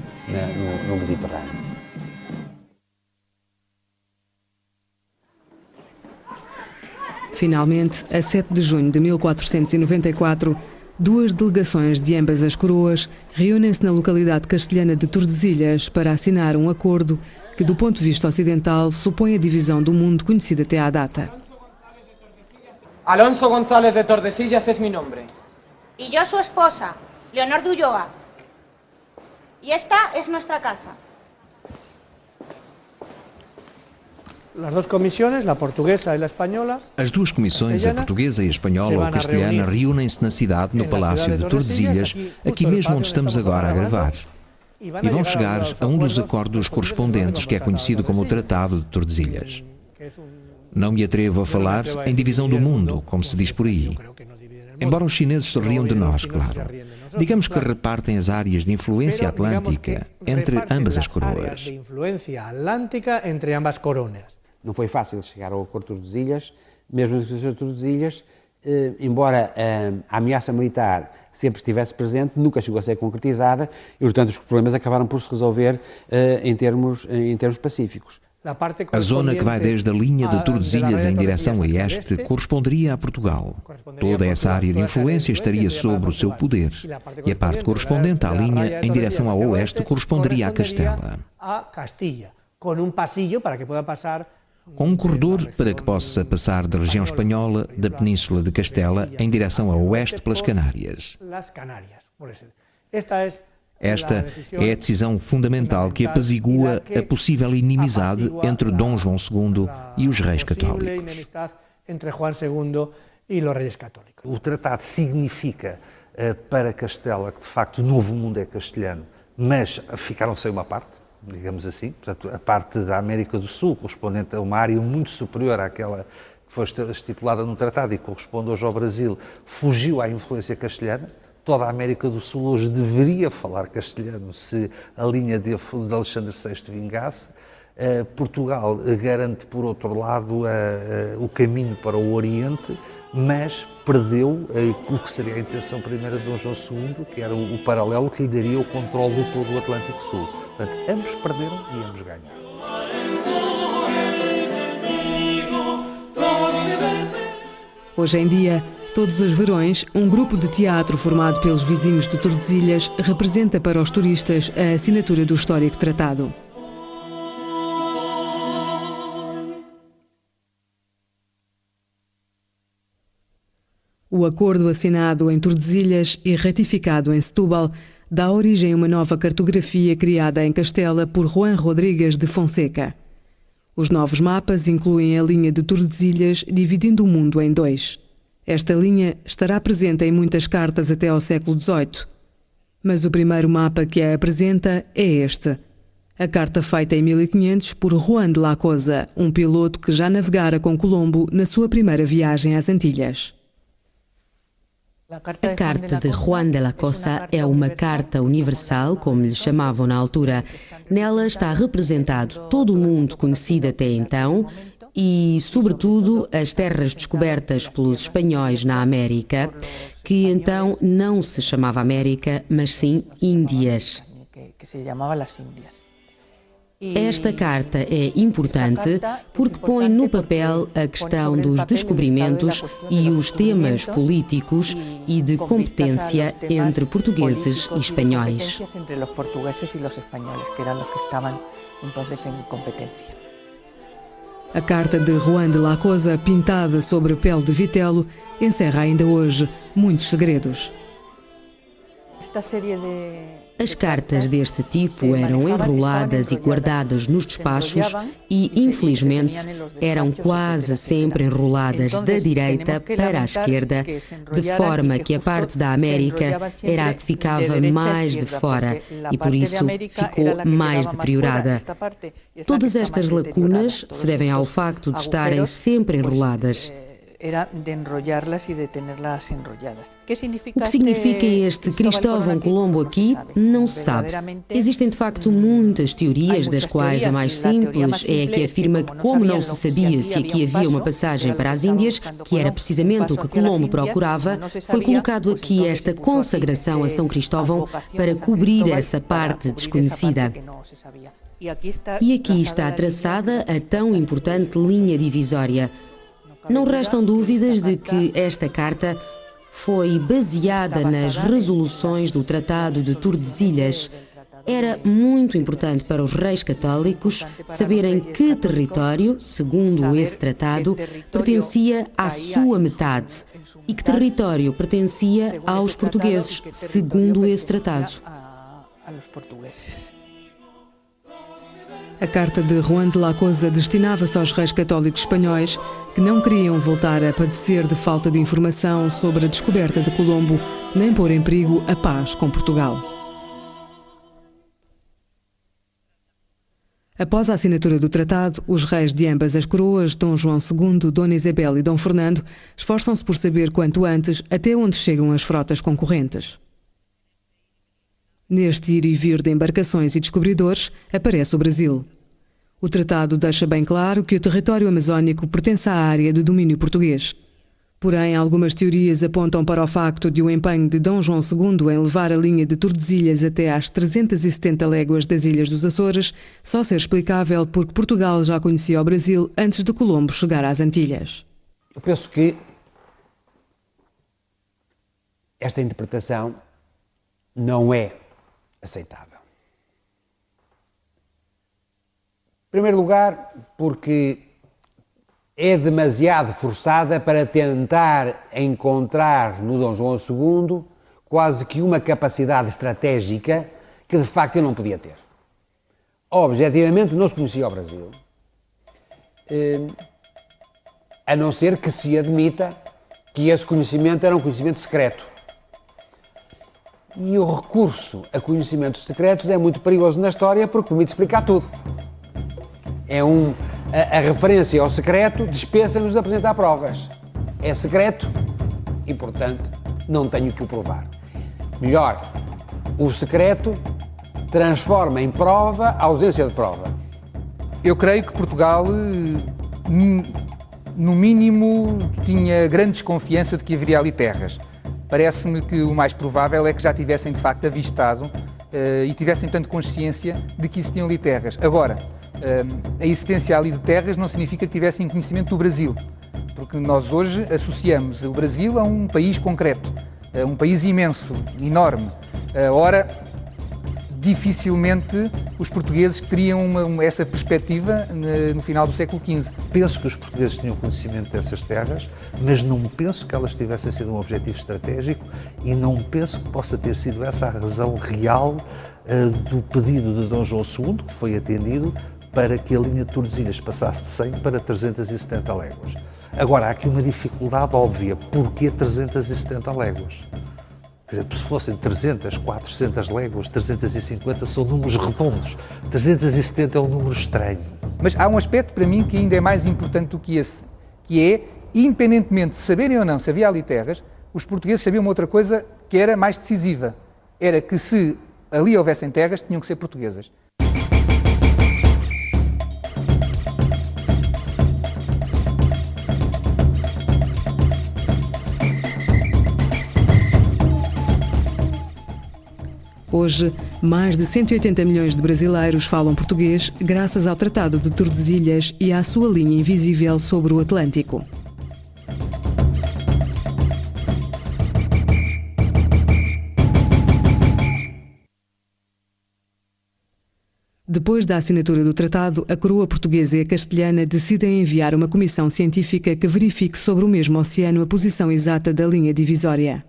no Mediterrâneo. Finalmente, a 7 de junho de 1494, duas delegações de ambas as coroas reúnem-se na localidade castelhana de Tordesilhas para assinar um acordo que, do ponto de vista ocidental, supõe a divisão do mundo conhecida até à data. Alonso González de Tordesillas es mi nombre. Y yo su esposa, Leonor de Ulloa. Y esta es nuestra casa. As duas comissões, a portuguesa e a espanhola. As duas comissões, a portuguesa e a espanhola ou castelhana, reúnem-se na cidade, no Palácio de Tordesilhas, aqui mesmo onde estamos agora a gravar. E vão chegar a um dos acordos correspondentes, que é conhecido como o Tratado de Tordesilhas. Não me atrevo a falar em divisão do mundo, como se diz por aí. Embora os chineses se riam de nós, claro. Digamos que repartem as áreas de influência atlântica entre ambas as coroas. Não foi fácil chegar ao acordo de Tordesilhas, mesmo nas negociações de Tordesilhas, embora a ameaça militar sempre estivesse presente, nunca chegou a ser concretizada e, portanto, os problemas acabaram por se resolver em termos pacíficos. A zona que vai desde a linha de Tordesilhas em direção a este corresponderia a Portugal. Toda essa área de influência estaria sob o seu poder. E a parte correspondente à linha em direção ao oeste corresponderia a Castela. Com um corredor para que possa passar da região espanhola da Península de Castela em direção a oeste pelas Canárias. Esta é a decisão fundamental que apazigua a possível inimizade entre Dom João II e os reis católicos. O tratado significa para Castela que, de facto, o Novo Mundo é castelhano, mas ficaram sem uma parte, digamos assim. Portanto, a parte da América do Sul, correspondente a uma área muito superior àquela que foi estipulada no tratado e corresponde hoje ao Brasil, fugiu à influência castelhana. Toda a América do Sul hoje deveria falar castelhano se a linha de Alexandre VI vingasse. Portugal garante, por outro lado, o caminho para o Oriente, mas perdeu o que seria a intenção primeira de Dom João II, que era o paralelo que lhe daria o controle de todo o Atlântico Sul. Portanto, ambos perderam e ambos ganharam. Hoje em dia, todos os verões, um grupo de teatro formado pelos vizinhos de Tordesilhas representa para os turistas a assinatura do histórico tratado. O acordo assinado em Tordesilhas e ratificado em Setúbal dá origem a uma nova cartografia criada em Castela por Juan Rodrigues de Fonseca. Os novos mapas incluem a linha de Tordesilhas, dividindo o mundo em dois. Esta linha estará presente em muitas cartas até ao século XVIII. Mas o primeiro mapa que a apresenta é este. A carta feita em 1500 por Juan de la Cosa, um piloto que já navegara com Colombo na sua primeira viagem às Antilhas. A carta de Juan de la Cosa é uma carta universal, como lhe chamavam na altura. Nela está representado todo o mundo conhecido até então e, sobretudo, as terras descobertas pelos espanhóis na América, que então não se chamava América, mas sim Índias. Esta carta é importante porque põe no papel a questão dos descobrimentos e os temas políticos e de competência entre portugueses e espanhóis. A carta de Juan de la Cosa, pintada sobre pele de vitelo, encerra ainda hoje muitos segredos. As cartas deste tipo eram enroladas e guardadas nos despachos e, infelizmente, eram quase sempre enroladas da direita para a esquerda, de forma que a parte da América era a que ficava mais de fora e, por isso, ficou mais deteriorada. Todas estas lacunas se devem ao facto de estarem sempre enroladas. Era de enrollarlas e de tenerlas enrolladas. O que significa este Cristóvão Colombo aqui, não se sabe. Existem de facto muitas teorias, das quais a mais simples é a que afirma que, como não se sabia se aqui havia uma passagem para as Índias, que era precisamente o que Colombo procurava, foi colocado aqui esta consagração a São Cristóvão para cobrir essa parte desconhecida. E aqui está traçada a tão importante linha divisória. Não restam dúvidas de que esta carta foi baseada nas resoluções do Tratado de Tordesilhas. Era muito importante para os reis católicos saberem que território, segundo esse tratado, pertencia à sua metade e que território pertencia aos portugueses, segundo esse tratado. A carta de Juan de la Cosa destinava-se aos reis católicos espanhóis que não queriam voltar a padecer de falta de informação sobre a descoberta de Colombo, nem pôr em perigo a paz com Portugal. Após a assinatura do tratado, os reis de ambas as coroas, Dom João II, Dona Isabel e Dom Fernando, esforçam-se por saber quanto antes até onde chegam as frotas concorrentes. Neste ir e vir de embarcações e descobridores, aparece o Brasil. O tratado deixa bem claro que o território amazónico pertence à área de domínio português. Porém, algumas teorias apontam para o facto de o empenho de Dom João II em levar a linha de Tordesilhas até às 370 léguas das Ilhas dos Açores só ser explicável porque Portugal já conhecia o Brasil antes de Colombo chegar às Antilhas. Eu penso que esta interpretação não é aceitável. Em primeiro lugar, porque é demasiado forçada para tentar encontrar no Dom João II quase que uma capacidade estratégica que de facto ele não podia ter. Objetivamente não se conhecia o Brasil, a não ser que se admita que esse conhecimento era um conhecimento secreto. E o recurso a conhecimentos secretos é muito perigoso na história porque permite explicar tudo. A referência ao secreto dispensa-nos de apresentar provas. É secreto e, portanto, não tenho que o provar. Melhor, o secreto transforma em prova a ausência de prova. Eu creio que Portugal, no mínimo, tinha grande desconfiança de que haveria ali terras. Parece-me que o mais provável é que já tivessem de facto avistado e tivessem tanto consciência de que existiam ali terras. Agora, a existência ali de terras não significa que tivessem conhecimento do Brasil, porque nós hoje associamos o Brasil a um país concreto, a um país imenso, enorme. Ora, dificilmente os portugueses teriam essa perspectiva no final do século XV. Penso que os portugueses tinham conhecimento dessas terras, mas não penso que elas tivessem sido um objetivo estratégico e não penso que possa ter sido essa a razão real do pedido de Dom João II, que foi atendido, para que a linha de Tordesilhas passasse de 100 para 370 léguas. Agora, há aqui uma dificuldade óbvia. Porquê 370 léguas? Quer dizer, se fossem 300, 400 léguas, 350 são números redondos. 370 é um número estranho. Mas há um aspecto para mim que ainda é mais importante do que esse, que é, independentemente de saberem ou não se havia ali terras, os portugueses sabiam uma outra coisa que era mais decisiva. Era que se ali houvessem terras, tinham que ser portuguesas. Hoje, mais de 180 milhões de brasileiros falam português graças ao Tratado de Tordesilhas e à sua linha invisível sobre o Atlântico. Depois da assinatura do tratado, a coroa portuguesa e a castelhana decidem enviar uma comissão científica que verifique sobre o mesmo oceano a posição exata da linha divisória.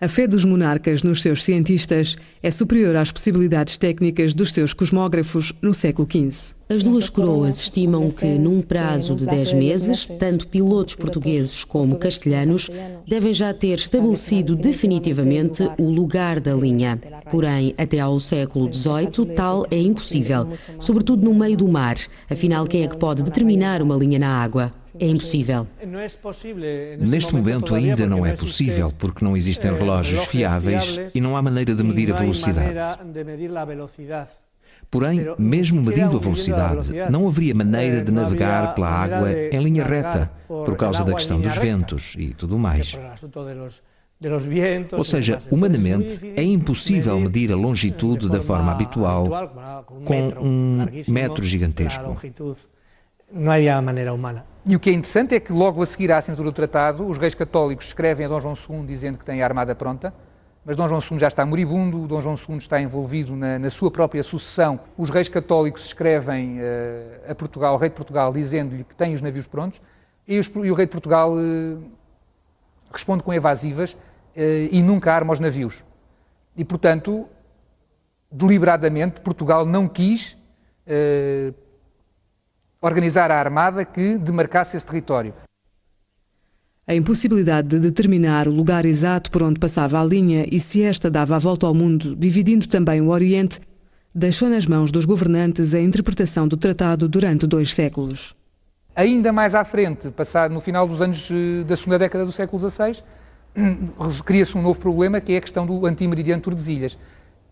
A fé dos monarcas nos seus cientistas é superior às possibilidades técnicas dos seus cosmógrafos no século XV. As duas coroas estimam que, num prazo de 10 meses, tanto pilotos portugueses como castelhanos devem já ter estabelecido definitivamente o lugar da linha. Porém, até ao século XVIII, tal é impossível, sobretudo no meio do mar. Afinal, quem é que pode determinar uma linha na água? É impossível. Neste momento ainda não é possível, porque não existem relógios fiáveis e não há maneira de medir a velocidade. Porém, mesmo medindo a velocidade, não haveria maneira de navegar pela água em linha reta, por causa da questão dos ventos e tudo mais. Ou seja, humanamente, é impossível medir a longitude da forma habitual com um metro gigantesco. Não havia maneira humana. E o que é interessante é que logo a seguir à assinatura do tratado, os reis católicos escrevem a Dom João II dizendo que tem a armada pronta, mas Dom João II já está moribundo, Dom João II está envolvido na sua própria sucessão. Os reis católicos escrevem a Portugal, ao rei de Portugal, dizendo-lhe que tem os navios prontos, e o rei de Portugal responde com evasivas e nunca arma os navios. E, portanto, deliberadamente, Portugal não quis organizar a armada que demarcasse esse território. A impossibilidade de determinar o lugar exato por onde passava a linha e se esta dava a volta ao mundo, dividindo também o Oriente, deixou nas mãos dos governantes a interpretação do tratado durante 2 séculos. Ainda mais à frente, passado no final dos anos da segunda década do século XVI, cria-se um novo problema, que é a questão do antimeridiano Tordesilhas,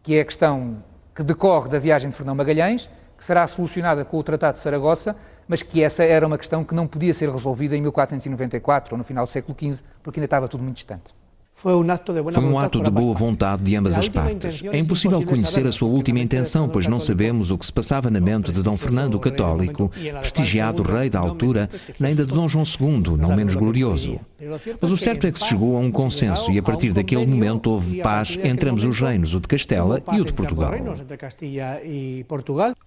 que é a questão que decorre da viagem de Fernão Magalhães, que será solucionada com o Tratado de Saragossa, mas que essa era uma questão que não podia ser resolvida em 1494 ou no final do século XV, porque ainda estava tudo muito distante. Foi um ato de boa vontade de ambas as partes. É impossível conhecer a sua última intenção, pois não sabemos o que se passava na mente de Dom Fernando o Católico, prestigiado rei da altura, nem da de Dom João II, não menos glorioso. Mas o certo é que se chegou a um consenso e a partir daquele momento houve paz entre ambos os reinos, o de Castela e o de Portugal.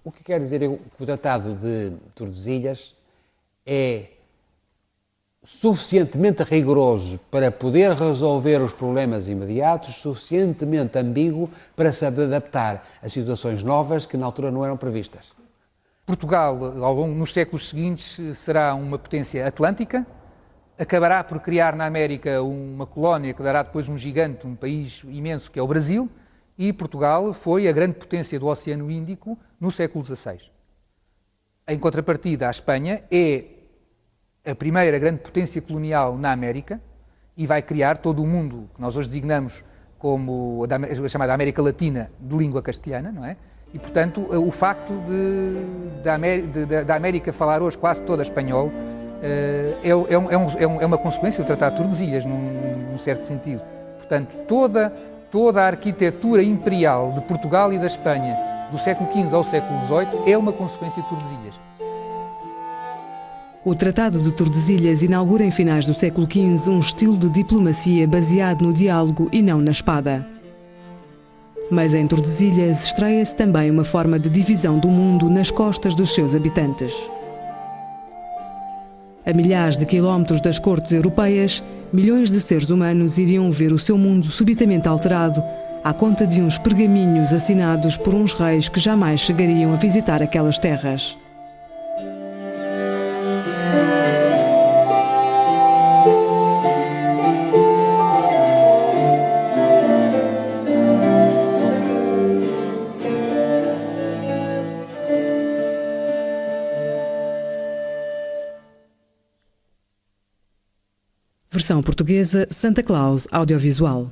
O que quer dizer que o Tratado de Tordesilhas é suficientemente rigoroso para poder resolver os problemas imediatos, suficientemente ambíguo para se adaptar a situações novas que na altura não eram previstas. Portugal, nos séculos seguintes, será uma potência atlântica, acabará por criar na América uma colónia que dará depois um gigante, um país imenso que é o Brasil, e Portugal foi a grande potência do Oceano Índico no século XVI. Em contrapartida, a Espanha é a primeira grande potência colonial na América e vai criar todo o mundo que nós hoje designamos como a chamada América Latina de língua castelhana, não é? E, portanto, o facto da América falar hoje quase toda espanhol é uma consequência do Tratado de Tordesilhas, num certo sentido. Portanto, toda a arquitetura imperial de Portugal e da Espanha do século XV ao século XVIII é uma consequência de Tordesilhas. O Tratado de Tordesilhas inaugura em finais do século XV um estilo de diplomacia baseado no diálogo e não na espada. Mas em Tordesilhas estreia-se também uma forma de divisão do mundo nas costas dos seus habitantes. A milhares de quilómetros das cortes europeias, milhões de seres humanos iriam ver o seu mundo subitamente alterado à conta de uns pergaminhos assinados por uns reis que jamais chegariam a visitar aquelas terras. Versão portuguesa, Santa Claus Audiovisual.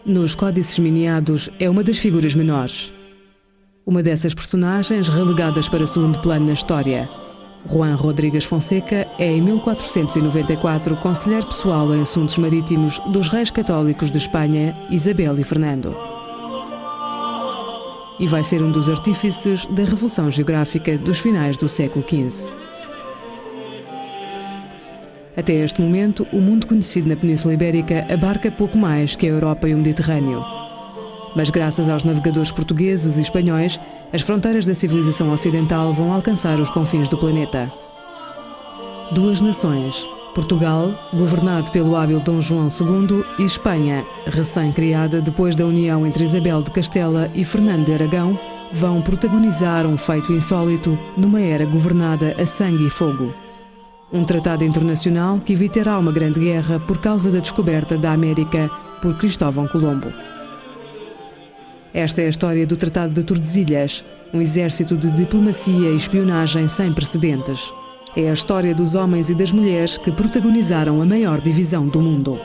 nos códices miniados, é uma das figuras menores. Uma dessas personagens relegadas para segundo plano na história. Juan Rodríguez Fonseca é, em 1494, conselheiro pessoal em assuntos marítimos dos reis católicos de Espanha, Isabel e Fernando. E vai ser um dos artífices da Revolução Geográfica dos finais do século XV. Até este momento, o mundo conhecido na Península Ibérica abarca pouco mais que a Europa e o Mediterrâneo. Mas graças aos navegadores portugueses e espanhóis, as fronteiras da civilização ocidental vão alcançar os confins do planeta. Duas nações, Portugal, governado pelo hábil Dom João II, e Espanha, recém-criada depois da união entre Isabel de Castela e Fernando de Aragão, vão protagonizar um feito insólito numa era governada a sangue e fogo. Um tratado internacional que evitará uma grande guerra por causa da descoberta da América por Cristóvão Colombo. Esta é a história do Tratado de Tordesilhas, um exército de diplomacia e espionagem sem precedentes. É a história dos homens e das mulheres que protagonizaram a maior divisão do mundo.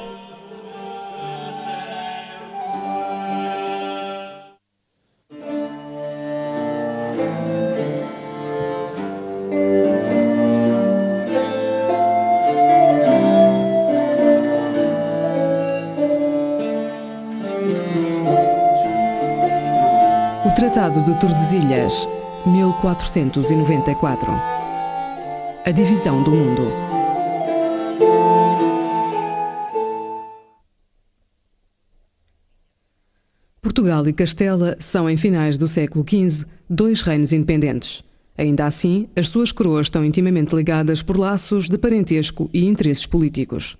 O Tratado de Tordesilhas, 1494. A divisão do mundo. Portugal e Castela são, em finais do século XV, dois reinos independentes. Ainda assim, as suas coroas estão intimamente ligadas por laços de parentesco e interesses políticos.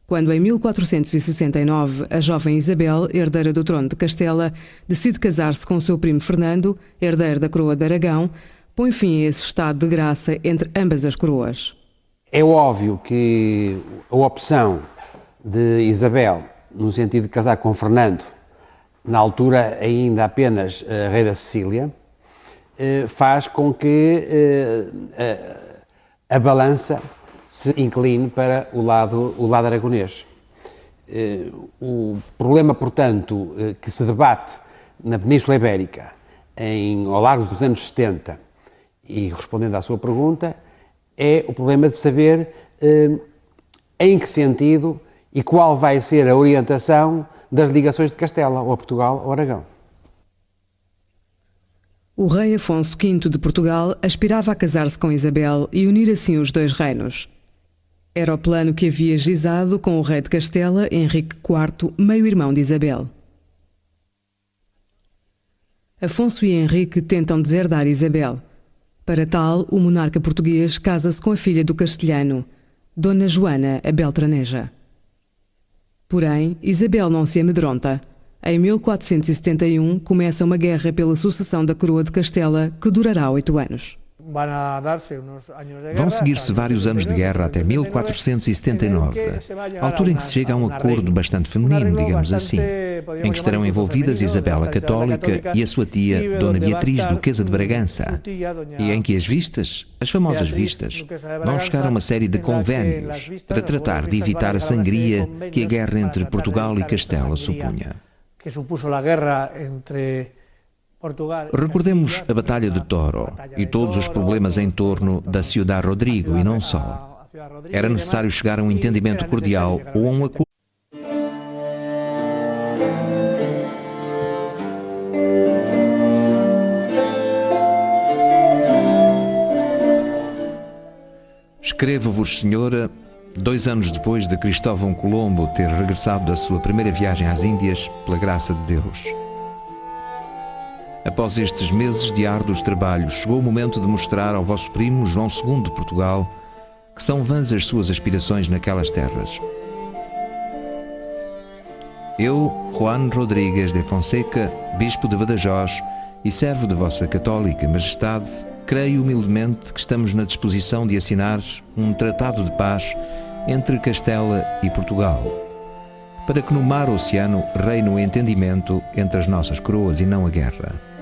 Quando, em 1469, a jovem Isabel, herdeira do trono de Castela, decide casar-se com o seu primo Fernando, herdeiro da coroa de Aragão, põe fim a esse estado de graça entre ambas as coroas. É óbvio que a opção de Isabel, no sentido de casar com Fernando, na altura ainda apenas rei da Sicília, faz com que a balança se incline para o lado aragonês. O problema, portanto, que se debate na Península Ibérica ao largo dos anos 70, e respondendo à sua pergunta, é o problema de saber em que sentido e qual vai ser a orientação das ligações de Castela, ou a Portugal ou Aragão. O rei Afonso V de Portugal aspirava a casar-se com Isabel e unir assim os dois reinos. Era o plano que havia gizado com o rei de Castela, Henrique IV, meio-irmão de Isabel. Afonso e Henrique tentam deserdar Isabel. Para tal, o monarca português casa-se com a filha do castelhano, Dona Joana a Beltraneja. Porém, Isabel não se amedronta. Em 1471 começa uma guerra pela sucessão da coroa de Castela que durará 8 anos. Vão seguir-se vários anos de guerra até 1479, altura em que se chega a um acordo bastante feminino, digamos assim, em que estarão envolvidas Isabel a Católica e a sua tia, Dona Beatriz, Duquesa de Bragança, e em que as vistas, as famosas vistas, vão chegar a uma série de convénios para tratar de evitar a sangria que a guerra entre Portugal e Castela supunha. Recordemos a Batalha de Toro e todos os problemas em torno da Ciudad Rodrigo e não só. Era necessário chegar a um entendimento cordial ou a um acordo. Escrevo-vos, senhora, 2 anos depois de Cristóvão Colombo ter regressado da sua primeira viagem às Índias, pela graça de Deus. Após estes meses de árduos trabalhos, chegou o momento de mostrar ao vosso primo João II de Portugal que são vãs as suas aspirações naquelas terras. Eu, Juan Rodríguez de Fonseca, bispo de Badajoz e servo de vossa católica majestade, creio humildemente que estamos na disposição de assinar um tratado de paz entre Castela e Portugal, para que no mar oceano reine o entendimento entre as nossas coroas e não a guerra.